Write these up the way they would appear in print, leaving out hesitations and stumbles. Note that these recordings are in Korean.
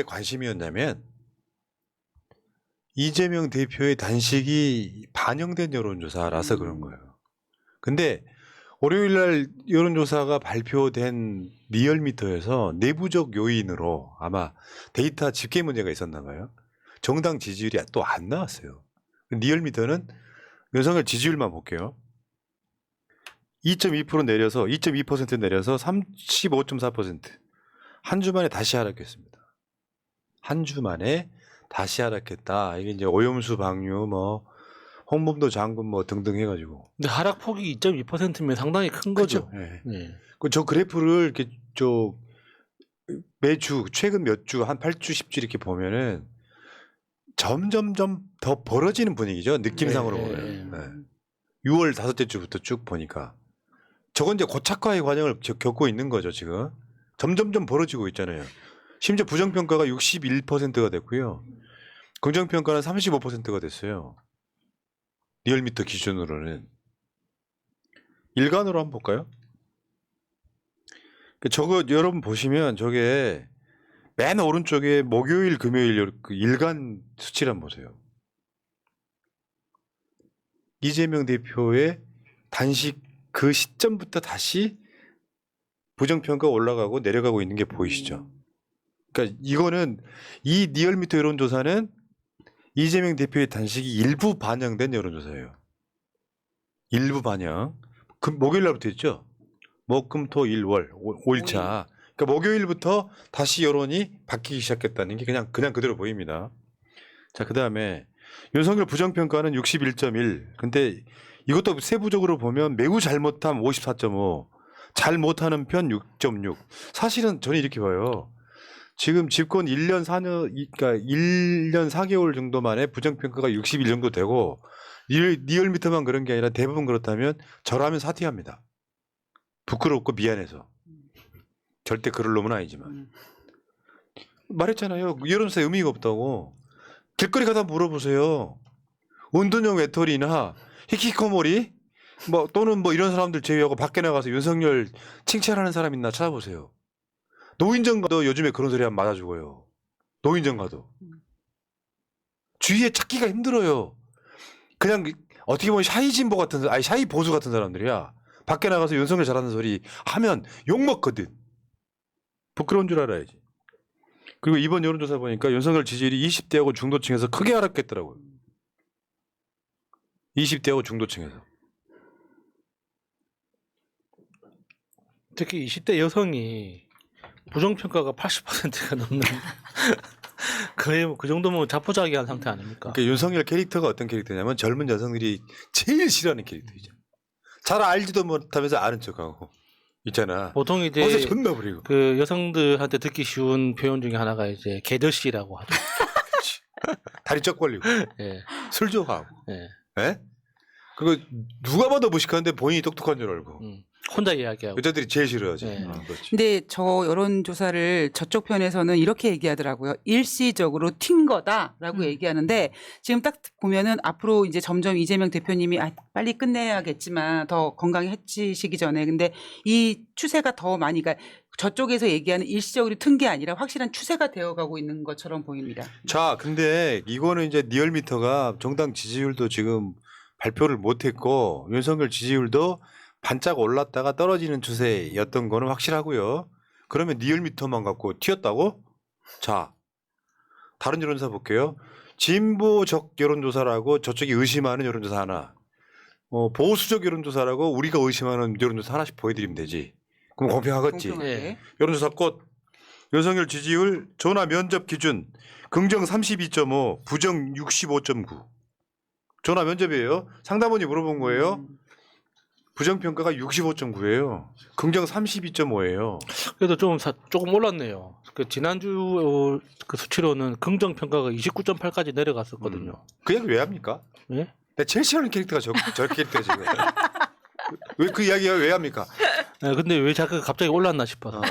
관심이었냐면 이재명 대표의 단식이 반영된 여론조사라서 그런 거예요. 근데 월요일 날 여론조사가 발표된 리얼미터에서 내부적 요인으로 아마 데이터 집계 문제가 있었나 봐요. 정당 지지율이 또 안 나왔어요. 리얼미터는 윤석열 지지율만 볼게요. 2.2% 내려서 2.2% 내려서 35.4%. 한 주 만에 다시 하락했습니다. 한 주 만에 다시 하락했다. 이게 이제 오염수 방류 뭐 홍범도 장군 뭐 등등 해가지고. 근데 하락폭이 2.2%면 상당히 큰 거죠. 네. 네. 저 그래프를 이렇게 매주 최근 몇 주 한 8주 10주 이렇게 보면은 점점점 더 벌어지는 분위기죠. 느낌상으로 보면. 네. 6월 다섯째 주부터 쭉 보니까 저건 이제 고착화의 과정을 겪고 있는 거죠. 지금 점점점 벌어지고 있잖아요. 심지어 부정평가가 61%가 됐고요. 긍정평가는 35%가 됐어요. 리얼미터 기준으로는. 일간으로 한번 볼까요? 저거 여러분 보시면 저게 맨 오른쪽에 목요일 금요일 그 일간 수치를 한번 보세요. 이재명 대표의 단식 그 시점부터 다시 부정평가 올라가고 내려가고 있는 게 보이시죠? 그러니까 이거는 이 리얼미터 여론조사는 이재명 대표의 단식이 일부 반영된 여론조사예요. 일부 반영. 목요일 날부터 했죠? 목금토일월 5일차. 그러니까 목요일부터 다시 여론이 바뀌기 시작했다는 게 그냥 그대로 보입니다. 자, 그다음에 윤석열 부정평가는 61.1. 근데 이것도 세부적으로 보면 매우 잘못함 54.5, 잘못하는 편 6.6. 사실은 저는 이렇게 봐요. 지금 집권 1년 4년, 그러니까 1년 4개월 정도 만에 부정평가가 61 정도 되고 리얼미터만 그런 게 아니라 대부분 그렇다면 저라면 사퇴합니다. 부끄럽고 미안해서. 절대 그럴 놈은 아니지만. 말했잖아요. 여론조사에 의미가 없다고. 길거리 가다 물어보세요. 운동형 외톨이나 히키코모리 뭐 또는 뭐 이런 사람들 제외하고 밖에 나가서 윤석열 칭찬하는 사람 있나 찾아보세요. 노인정 가도 요즘에 그런 소리 하면 맞아 죽어요. 노인정 가도. 주위에 찾기가 힘들어요. 그냥 어떻게 보면 샤이 진보 같은, 아니 샤이 보수 같은 사람들이야. 밖에 나가서 윤석열 잘하는 소리 하면 욕먹거든. 부끄러운 줄 알아야지. 그리고 이번 여론조사 보니까 윤석열 지지율이 20대하고 중도층에서 크게 하락했더라고요. 20대하고 중도층에서. 특히 20대 여성이 부정평가가 80%가 넘는 거의 뭐 그 정도면 자포자기한 상태 아닙니까? 그러니까 윤석열 캐릭터가 어떤 캐릭터냐면 젊은 여성들이 제일 싫어하는 캐릭터이죠. 잘 알지도 못하면서 아는 척하고 있잖아. 보통 이제 어제 존나 부리고. 그 여성들한테 듣기 쉬운 표현 중에 하나가 이제 개더씨라고 하죠. 다리 쩍 벌리고. 예. 술 좋아하고. 예. 예? 그거 누가 봐도 무식한데 본인이 똑똑한 줄 알고. 혼자 이야기하고. 여자들이 제일 싫어하지. 네. 그렇지. 근데 저 여론조사를 저쪽 편에서는 이렇게 얘기하더라고요. 일시적으로 튄 거다라고 얘기하는데 지금 딱 보면은 앞으로 이제 점점 이재명 대표님이 빨리 끝내야겠지만 더 건강해지시기 전에 근데 이 추세가 더 많이 그러니까 저쪽에서 얘기하는 일시적으로 튼 게 아니라 확실한 추세가 되어가고 있는 것처럼 보입니다. 자, 근데 이거는 이제 리얼미터가 정당 지지율도 지금 발표를 못했고 윤석열 지지율도 반짝 올랐다가 떨어지는 추세였던 거는 확실하고요. 그러면 리얼미터만 갖고 튀었다고? 자, 다른 여론조사 볼게요. 진보적 여론조사라고 저쪽이 의심하는 여론조사 하나, 보수적 여론조사라고 우리가 의심하는 여론조사 하나씩 보여드리면 되지. 그럼 공평하겠지. 공평하게. 여론조사 꽃. 윤석열 지지율 전화 면접 기준 긍정 32.5, 부정 65.9. 전화 면접이에요. 상담원이 물어본 거예요. 부정평가가 65.9예요. 긍정 32.5예요. 그래도 조금 올랐네요. 그 지난주 그 수치로는 긍정 평가가 29.8까지 내려갔었거든요. 그 얘기 왜 합니까? 예? 내가 제일 싫어하는 캐릭터가 저 캐릭터야 지금. 왜 그 이야기가 왜 합니까? 네, 근데 왜 자꾸 갑자기 올랐나 싶어서. 네.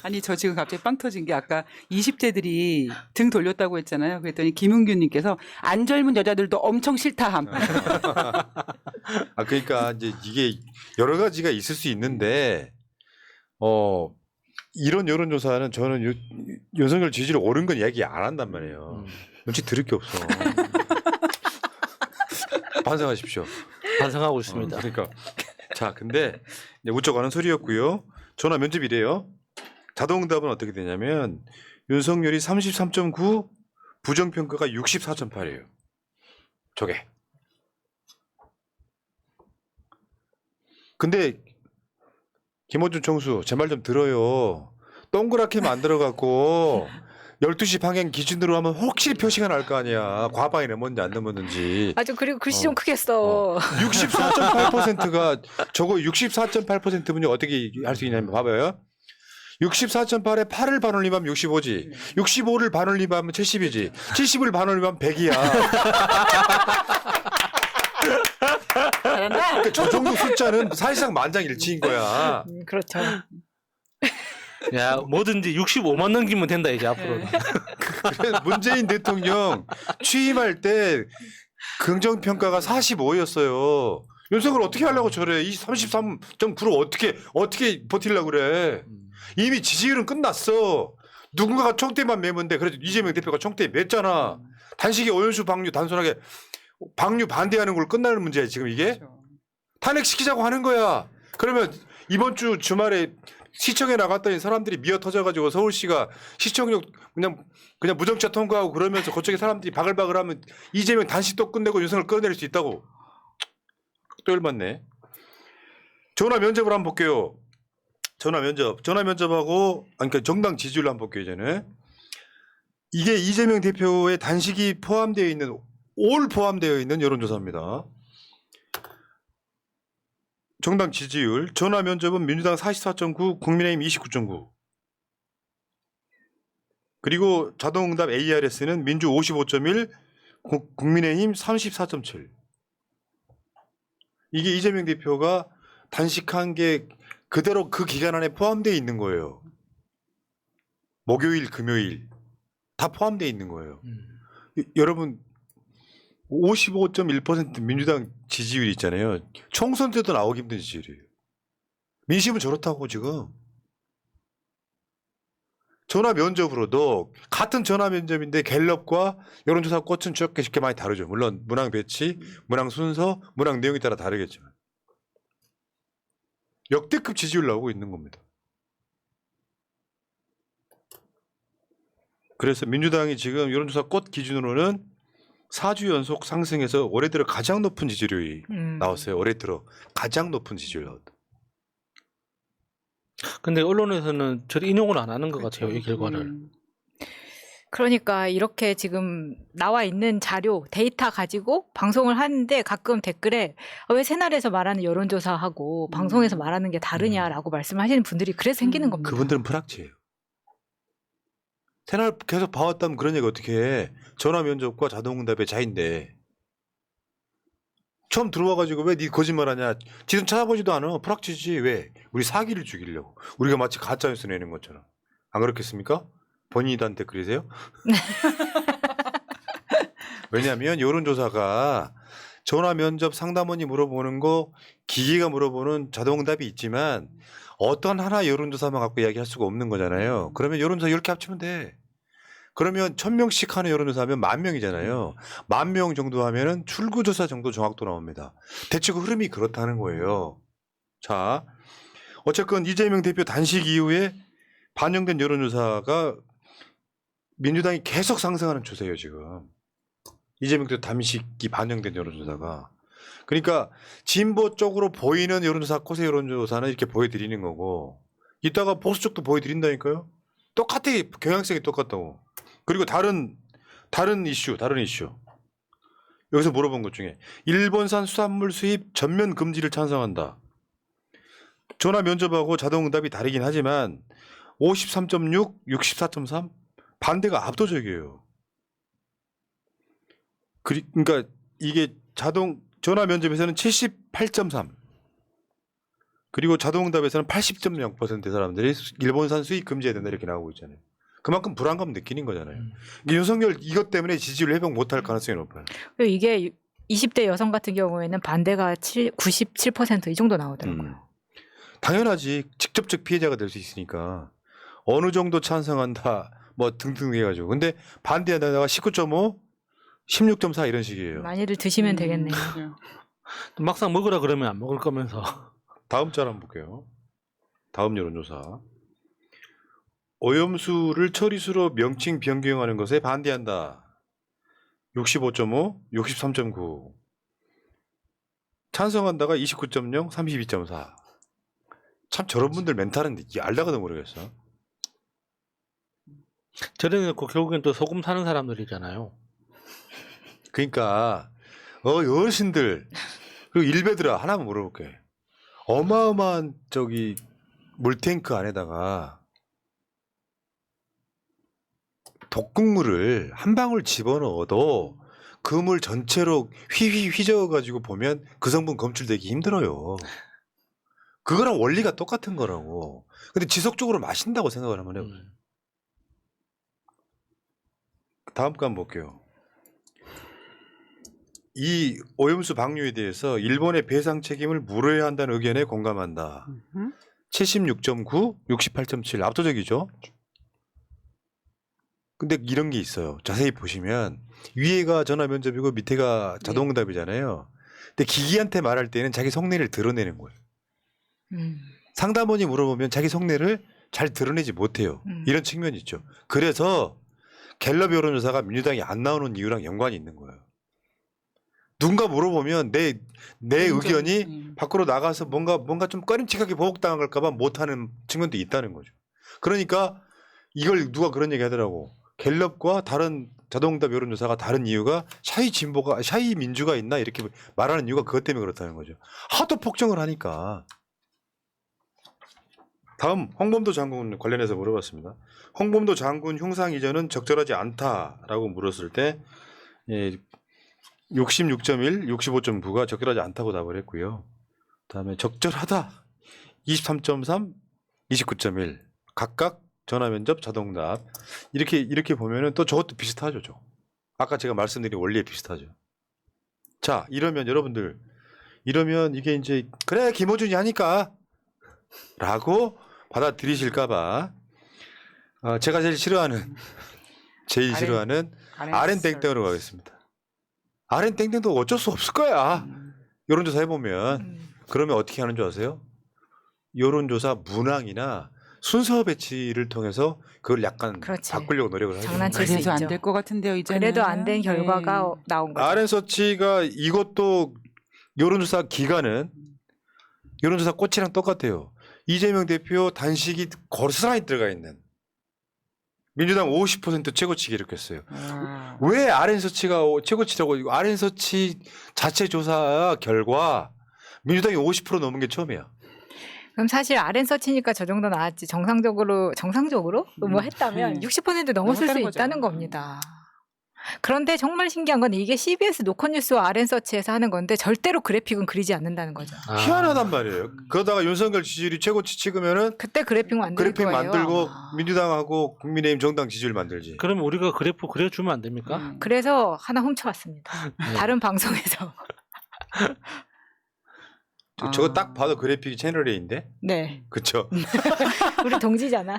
아니 저 지금 갑자기 빵 터진 게 아까 20대들이 등 돌렸다고 했잖아요. 그랬더니 김은규님께서 안 젊은 여자들도 엄청 싫다함. 그러니까 이제 이게 여러 가지가 있을 수 있는데 이런 여론조사는 저는 윤석열 지지율 오른 건 얘기 안 한단 말이에요. 눈치 들을 게 없어. 반성하십시오. 반성하고 있습니다. 그러니까 자, 근데 이제 우쩍하는 소리였고요. 전화 면접이래요. 자동응답은 어떻게 되냐면 윤석열이 33.9, 부정평가가 64.8이에요. 저게. 근데 김어준 총수 제 말 좀 들어요. 동그랗게 만들어갖고 12시 방향 기준으로 하면 확실히 표시가 날 거 아니야. 과방이 넘었는지 안 넘었는지. 맞아. 그리고 글씨 좀 크게 써. 64.8%가 저거 64.8%면요 어떻게 할 수 있냐면 봐봐요. 64.8에 8을 반올림하면 65지. 65를 반올림하면 70이지. 70을 반올림하면 100이야. 그러니까 저 정도 숫자는 사실상 만장일치인 거야. 그렇죠. 야, 뭐든지 65만 넘기면 된다 이제 앞으로는. 그래서 문재인 대통령 취임할 때 긍정평가가 45였어요. 윤석열 어떻게 하려고 저래? 이 33.9로 어떻게 버틸려고 그래? 이미 지지율은 끝났어. 누군가가 총대만 매면 돼. 그래도 이재명 대표가 총대 맸잖아. 단식에 오연수 방류 단순하게 방류 반대하는 걸 끝나는 문제야 지금 이게. 그렇죠. 탄핵시키자고 하는 거야. 그러면 이번 주 주말에 시청에 나갔더니 사람들이 미어 터져가지고 서울시가 시청역 그냥 무정차 통과하고 그러면서 그쪽에 사람들이 바글바글하면 이재명 단식 또 끝내고 윤석열 끌어내릴 수 있다고. 또 열받네. 전화 면접을 한번 볼게요. 전화 면접하고 그러니까 정당 지지율 한번 볼게요. 이제는 이게 이재명 대표의 단식이 포함되어 있는 올 포함되어 있는 여론조사입니다. 정당 지지율 전화 면접은 민주당 44.9, 국민의힘 29.9. 그리고 자동응답 ARS는 민주 55.1, 국민의힘 34.7. 이게 이재명 대표가 단식한 게 그대로 그 기간 안에 포함되어 있는 거예요. 목요일, 금요일 다 포함되어 있는 거예요. 여러분 55.1% 민주당 지지율 있잖아요. 총선 때도 나오기 힘든 지지율이에요. 민심은 저렇다고 지금. 전화 면접으로도 같은 전화 면접인데 갤럽과 여론조사 꽃은 쉽게 많이 다르죠. 물론 문항 배치, 문항 순서, 문항 내용에 따라 다르겠지만. 역대급 지지율 나오고 있는 겁니다. 그래서 민주당이 지금 여론조사 꽃 기준으로는 4주 연속 상승해서 올해 들어 가장 높은 지지율이 나왔어요. 올해 들어 가장 높은 지지율 나왔다. 근데 언론에서는 저를 인용을 안 하는 것 같아요, 이 결과를. 그러니까 이렇게 지금 나와 있는 자료, 데이터 가지고 방송을 하는데 가끔 댓글에 왜 새날에서 말하는 여론조사하고 방송에서 말하는 게 다르냐라고 말씀하시는 분들이 그래서 생기는 겁니다. 그분들은 프락치예요. 새날 계속 봐왔다면 그런 얘기 어떻게 해. 전화 면접과 자동응답의 차이인데. 처음 들어와가지고 왜 네 거짓말하냐. 지금 찾아보지도 않아. 프락치지. 왜? 우리 사기를 죽이려고. 우리가 마치 가짜뉴스 내는 것처럼. 안 그렇겠습니까? 본인한테 그러세요? 왜냐하면 여론조사가 전화 면접 상담원이 물어보는 거 기계가 물어보는 자동응답이 있지만 어떤 하나 여론조사만 갖고 이야기할 수가 없는 거잖아요. 그러면 여론조사 10개 합치면 돼. 그러면 1000명씩 하는 여론조사 하면 10,000명이잖아요. 10,000명 정도 하면은 출구조사 정도 정확도 나옵니다. 대체 그 흐름이 그렇다는 거예요. 자, 어쨌건 이재명 대표 단식 이후에 반영된 여론조사가 민주당이 계속 상승하는 추세예요, 지금. 이재명 대표 단식이 반영된 여론조사가. 그러니까 진보 쪽으로 보이는 여론조사, 코세 여론조사는 이렇게 보여드리는 거고 이따가 보수 쪽도 보여드린다니까요. 똑같아. 경향성이 똑같다고. 그리고 다른 이슈. 여기서 물어본 것 중에 일본산 수산물 수입 전면 금지를 찬성한다. 전화 면접하고 자동응답이 다르긴 하지만 53.6, 64.3 반대가 압도적이에요. 그러니까 이게 전화 면접에서는 78.3 그리고 자동응답에서는 80.0% 사람들이 일본산 수입 금지해야 된다 이렇게 나오고 있잖아요. 그만큼 불안감 느끼는 거잖아요. 윤석열 이것 때문에 지지율 회복 못할 가능성이 높아요. 그리고 이게 20대 여성 같은 경우에는 반대가 97% 이 정도 나오더라고요. 당연하지. 직접적 피해자가 될 수 있으니까. 어느 정도 찬성한다 뭐 등등 해가지고 근데 반대한다가 19.5, 16.4 이런 식이에요. 많이들 드시면 되겠네요. 또 막상 먹으라 그러면 안 먹을 거면서. 다음 짤 한번 볼게요. 다음 여론조사. 오염수를 처리수로 명칭 변경하는 것에 반대한다. 65.5, 63.9. 찬성한다가 29.0, 32.4. 참 저런 분들 멘탈은 알다가도 모르겠어. 저래놓고 결국엔 또 소금 사는 사람들이잖아요. 그러니까 어르신들 그리고 일베들아 하나만 물어볼게. 어마어마한 저기 물탱크 안에다가 독극물을 한 방울 집어넣어도 그 물 전체로 휘저어가지고 보면 그 성분 검출되기 힘들어요. 그거랑 원리가 똑같은 거라고. 근데 지속적으로 마신다고 생각을 한번 해보세요. 다음 거 한번 볼게요. 이 오염수 방류에 대해서 일본의 배상 책임을 물어야 한다는 의견에 공감한다. 76.9, 68.7 압도적이죠. 근데 이런 게 있어요. 자세히 보시면 위에가 전화 면접이고 밑에가 자동응답이잖아요. 근데 기기한테 말할 때는 자기 속내를 드러내는 거예요. 상담원이 물어보면 자기 속내를 잘 드러내지 못해요. 이런 측면이 있죠. 그래서 갤럽 여론조사가 민주당이 안 나오는 이유랑 연관이 있는 거예요. 누군가 물어보면 내 의견이 밖으로 나가서 뭔가 좀 꺼림칙하게 보복당할까봐 못하는 측면도 있다는 거죠. 그러니까 이걸 누가 그런 얘기 하더라고. 갤럽과 다른 자동응답 여론조사가 다른 이유가 샤이 민주가 있나 이렇게 말하는 이유가 그것 때문에 그렇다는 거죠. 하도 폭정을 하니까. 다음 홍범도 장군 관련해서 물어봤습니다. 홍범도 장군 흉상 이전은 적절하지 않다라고 물었을 때 66.1, 65.9가 적절하지 않다고 답을 했고요. 그다음에 적절하다 23.3, 29.1 각각 전화면접 자동답 이렇게 보면은 또 저것도 비슷하죠. 아까 제가 말씀드린 원리에 비슷하죠. 자 이러면 여러분들 이게 이제 그래 김어준이 하니까 라고 받아들이실까봐 제가 제일 싫어하는 아렌 땡땡으로 가겠습니다. 아렌 땡땡도 어쩔 수 없을 거야. 여론조사 해보면 그러면 어떻게 하는 줄 아세요? 여론조사 문항이나 순서 배치를 통해서 그걸 약간 그렇지. 바꾸려고 노력을 하죠. 장난칠 수 그래서 안 있죠. 될 것 같은데요. 이제는. 그래도 안 된 결과가 나온 거죠. 아렌 서치가 이것도 여론조사 기간은 여론조사 꽃이랑 똑같아요. 이재명 대표 단식이 고스란히 들어가 있는 민주당 50% 최고치 기록했어요. 왜 아렌 서치가 최고치라고? 아렌 서치 자체 조사 결과 민주당이 50% 넘은 게 처음이야. 그럼 사실 아렌 서치니까 저 정도 나왔지. 정상적으로 뭐 했다면 60% 넘었을 수 넘었다는 있다는 거죠. 겁니다. 그런데 정말 신기한 건 이게 CBS 노컷뉴스와 아렌 서치에서 하는 건데 절대로 그래픽은 그리지 않는다는 거죠. 희한하단 말이에요. 그러다가 윤석열 지지율이 최고치 찍으면은 그때 그래픽 만들 그래픽 거예요. 만들고 아마. 민주당하고 국민의힘 정당 지지율 만들지. 그럼 우리가 그래프 그려주면 안 됩니까? 그래서 하나 훔쳐왔습니다. 다른 방송에서. 저거 딱 봐도 그래픽이 채널A인데? 네. 그쵸? 우리 동지잖아.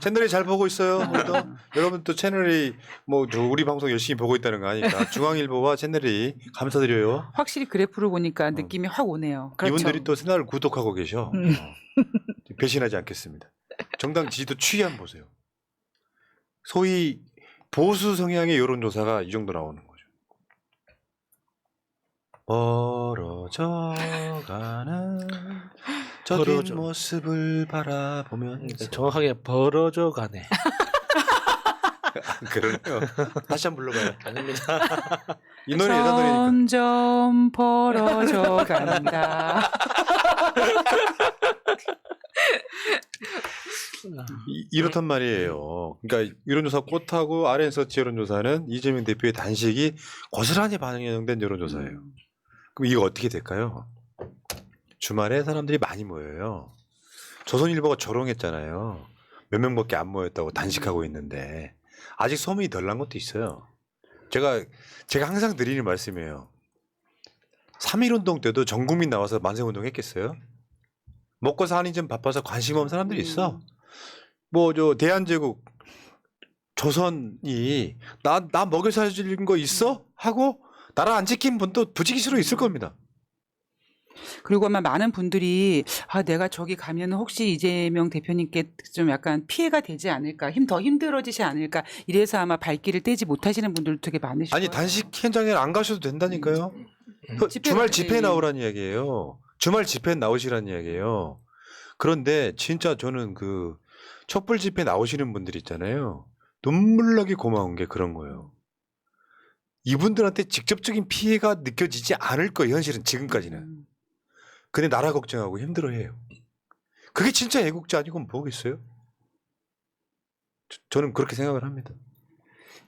채널A 잘 보고 있어요. 우리도. 여러분 또 채널A 우리 방송 열심히 보고 있다는 거 아니까 중앙일보와 채널A 감사드려요. 확실히 그래프로 보니까 느낌이 확 오네요. 그렇죠. 이분들이 또 채널을 구독하고 계셔. 배신하지 않겠습니다. 정당 지지도 추이 한번 보세요. 소위 보수 성향의 여론조사가 이 정도 나오는 거죠. 벌어져가는 저 뒷모습을 바라보면서 정확하게 벌어져 가네. 그러네요. 다시 한번 불러봐요. 아닙니다. 이 노래 여자 노래니까. 점점 벌어져 간다. 이렇단 말이에요. 그러니까 여론조사 꽃하고 아렌서치 여론조사는 이재명 대표의 단식이 고스란히 반영된 여론조사예요. 그럼 이거 어떻게 될까요? 주말에 사람들이 많이 모여요. 조선일보가 조롱했잖아요. 몇 명밖에 안 모였다고 단식하고 있는데 아직 소문이 덜 난 것도 있어요. 제가 항상 드리는 말씀이에요. 3.1운동 때도 전 국민 나와서 만세운동 했겠어요? 먹고 사니 좀 바빠서 관심 없는 사람들이 있어. 뭐 저 대한제국 조선이 나 먹여 살린 거 있어? 하고 나라 안 지킨 분도 부지기수로 있을 겁니다. 그리고 아마 많은 분들이 내가 저기 가면 혹시 이재명 대표님께 좀 약간 피해가 되지 않을까, 더 힘들어지지 않을까, 이래서 아마 발길을 떼지 못하시는 분들도 되게 많으시고. 아니 단식 현장에 안 가셔도 된다니까요. 집회 주말 가지. 집회 나오란 이야기예요. 주말 집회 나오시란 이야기예요. 그런데 진짜 저는 그 촛불 집회 나오시는 분들 있잖아요. 눈물 나게 고마운 게 그런 거예요. 이분들한테 직접적인 피해가 느껴지지 않을 거예요. 현실은 지금까지는. 근데 나라 걱정하고 힘들어해요. 그게 진짜 애국자 아니고 뭐겠어요? 저는 그렇게 생각을 합니다.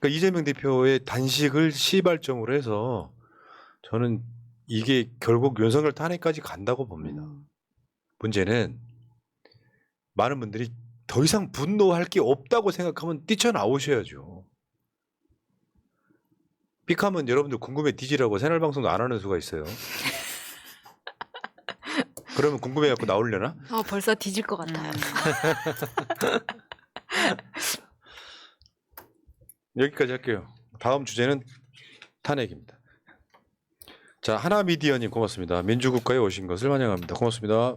그러니까 이재명 대표의 단식을 시발점으로 해서 저는 이게 결국 윤석열 탄핵까지 간다고 봅니다. 문제는 많은 분들이 더 이상 분노할 게 없다고 생각하면 뛰쳐나오셔야죠. 픽하면 여러분들 궁금해 뒤지라고 새날 방송도 안 하는 수가 있어요. 그러면 궁금해갖고 나오려나? 벌써 뒤질 것 같아요. 여기까지 할게요. 다음 주제는 탄핵입니다. 자, 하나미디어님 고맙습니다. 민주국가에 오신 것을 환영합니다. 고맙습니다.